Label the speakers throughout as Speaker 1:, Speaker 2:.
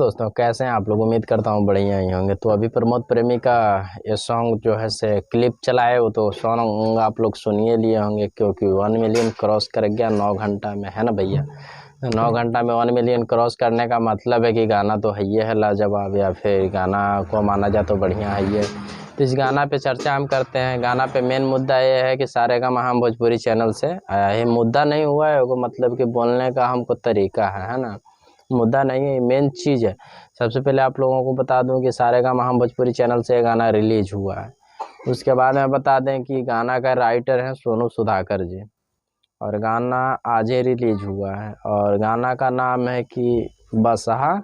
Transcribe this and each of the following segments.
Speaker 1: दोस्तों, कैसे हैं आप लोग। उम्मीद करता हूँ बढ़िया ही होंगे। तो अभी प्रमोद प्रेमी का ये सॉन्ग जो है से क्लिप चला है, वो तो सॉन्ग आप लोग सुनिए लिए होंगे, क्योंकि 1 मिलियन क्रॉस कर गया 9 घंटा में, है ना भैया। 9 घंटा में 1 मिलियन क्रॉस करने का मतलब है कि गाना तो है ही है लाजवाब, या फिर गाना को माना जाए तो बढ़िया है ये। तो इस गाना पे चर्चा हम करते हैं। गाना पे मेन मुद्दा ये है कि सारेगामा हम भोजपुरी चैनल से आया है। मुद्दा नहीं हुआ है वो, मतलब कि बोलने का हमको तरीका है ना। मुद्दा नहीं है, मेन चीज़ है। सबसे पहले आप लोगों को बता दूं कि सारेगामा हम भोजपुरी चैनल से गाना रिलीज हुआ है। उसके बाद में बता दें कि गाना का राइटर है सोनू सुधाकर जी, और गाना आज ही रिलीज हुआ है। और गाना का नाम है कि बसहा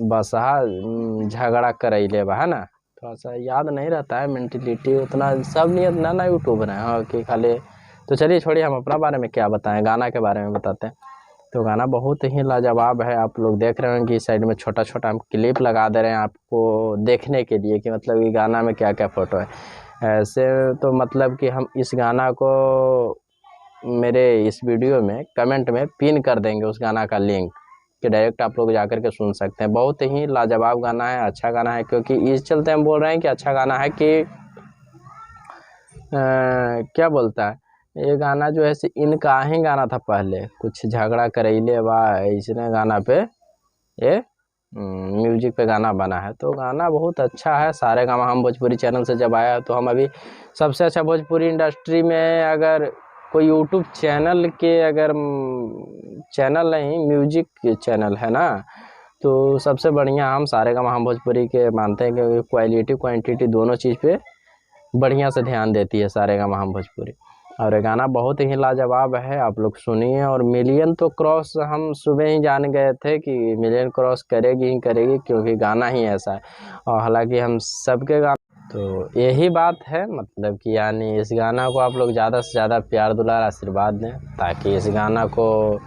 Speaker 1: बसहा झगड़ा करैले बा, है ना। थोड़ा सा याद नहीं रहता है, मेंटिलिटी उतना सब नहीं ना यूट्यूबर है हाँ कि खाली। तो चलिए छोड़िए, हम अपना बारे में क्या बताएं, गाना के बारे में बताते हैं। तो गाना बहुत ही लाजवाब है। आप लोग देख रहे हैं कि इस साइड में छोटा छोटा हम क्लिप लगा दे रहे हैं आपको देखने के लिए कि मतलब ये गाना में क्या क्या फ़ोटो है। ऐसे तो मतलब कि हम इस गाना को मेरे इस वीडियो में कमेंट में पिन कर देंगे, उस गाना का लिंक, कि डायरेक्ट आप लोग जाकर के सुन सकते हैं। बहुत ही लाजवाब गाना है, अच्छा गाना है। क्योंकि इस चलते हम बोल रहे हैं कि अच्छा गाना है कि क्या बोलता है ये गाना जो है इनका ही गाना था पहले, कुछ झगड़ा करैले बा इसने गाना पे ये म्यूजिक पे गाना बना है। तो गाना बहुत अच्छा है। सारेगामा हम भोजपुरी चैनल से जब आया तो हम अभी सबसे अच्छा भोजपुरी इंडस्ट्री में अगर कोई यूट्यूब चैनल के अगर चैनल नहीं म्यूजिक चैनल है ना, तो सबसे बढ़िया हम सारेगामा हम भोजपुरी के मानते हैं, क्योंकि क्वालिटी क्वांटिटी दोनों चीज़ पे बढ़िया से ध्यान देती है सारेगामा हम भोजपुरी। और ये गाना बहुत ही लाजवाब है, आप लोग सुनिए। और मिलियन तो क्रॉस हम सुबह ही जान गए थे कि मिलियन क्रॉस करेगी ही करेगी, क्योंकि गाना ही ऐसा है। और हालांकि हम सबके गाना तो यही बात है, मतलब कि यानी इस गाना को आप लोग ज़्यादा से ज़्यादा प्यार दुलार आशीर्वाद दें, ताकि इस गाना को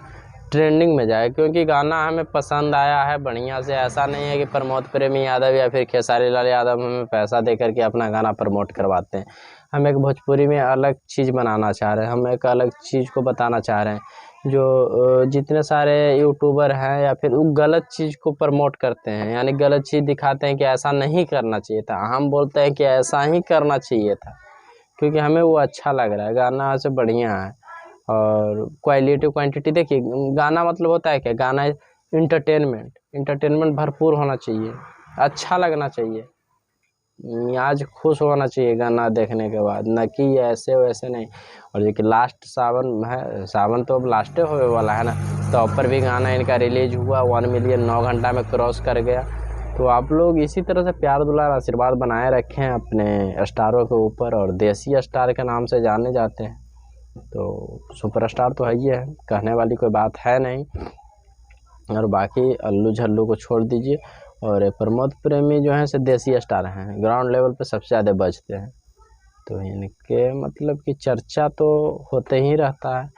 Speaker 1: ट्रेंडिंग में जाए। क्योंकि गाना हमें पसंद आया है बढ़िया से। ऐसा नहीं है कि प्रमोद प्रेमी यादव या फिर खेसारी लाल यादव हमें पैसा दे करके अपना गाना प्रमोट करवाते हैं। हम एक भोजपुरी में अलग चीज़ बनाना चाह रहे हैं, हम एक अलग चीज़ को बताना चाह रहे हैं। जो जितने सारे यूट्यूबर हैं या फिर वो गलत चीज़ को प्रमोट करते हैं, यानी गलत चीज़ दिखाते हैं कि ऐसा नहीं करना चाहिए था, हम बोलते हैं कि ऐसा ही करना चाहिए था, क्योंकि हमें वो अच्छा लग रहा है। गाना से बढ़िया है। और क्वालिटी क्वांटिटी देखिए, गाना मतलब होता है क्या, गाना इंटरटेनमेंट भरपूर होना चाहिए, अच्छा लगना चाहिए, आज खुश होना चाहिए गाना देखने के बाद, न कि ऐसे वैसे नहीं। और देखिए लास्ट सावन है, सावन तो अब लास्टे होने वाला है ना, तो ऊपर भी गाना इनका रिलीज हुआ 1 मिलियन 9 घंटा में क्रॉस कर गया। तो आप लोग इसी तरह से प्यार दुलार आशीर्वाद बनाए रखें अपने स्टारों के ऊपर, और देसी स्टार के नाम से जाने जाते हैं। तो सुपरस्टार तो है ही है, कहने वाली कोई बात है नहीं। और बाकी अल्लू झल्लू को छोड़ दीजिए। और प्रमोद प्रेमी जो हैं से देसी स्टार हैं, ग्राउंड लेवल पे सबसे ज़्यादा बजते हैं। तो इनके मतलब कि चर्चा तो होते ही रहता है।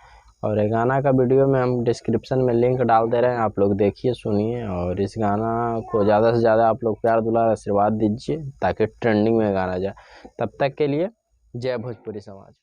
Speaker 1: और ये गाना का वीडियो में हम डिस्क्रिप्शन में लिंक डाल दे रहे हैं, आप लोग देखिए सुनिए। और इस गाना को ज़्यादा से ज़्यादा आप लोग प्यार दुलार आशीर्वाद दीजिए, ताकि ट्रेंडिंग में गाना जाए। तब तक के लिए जय भोजपुरी समाज।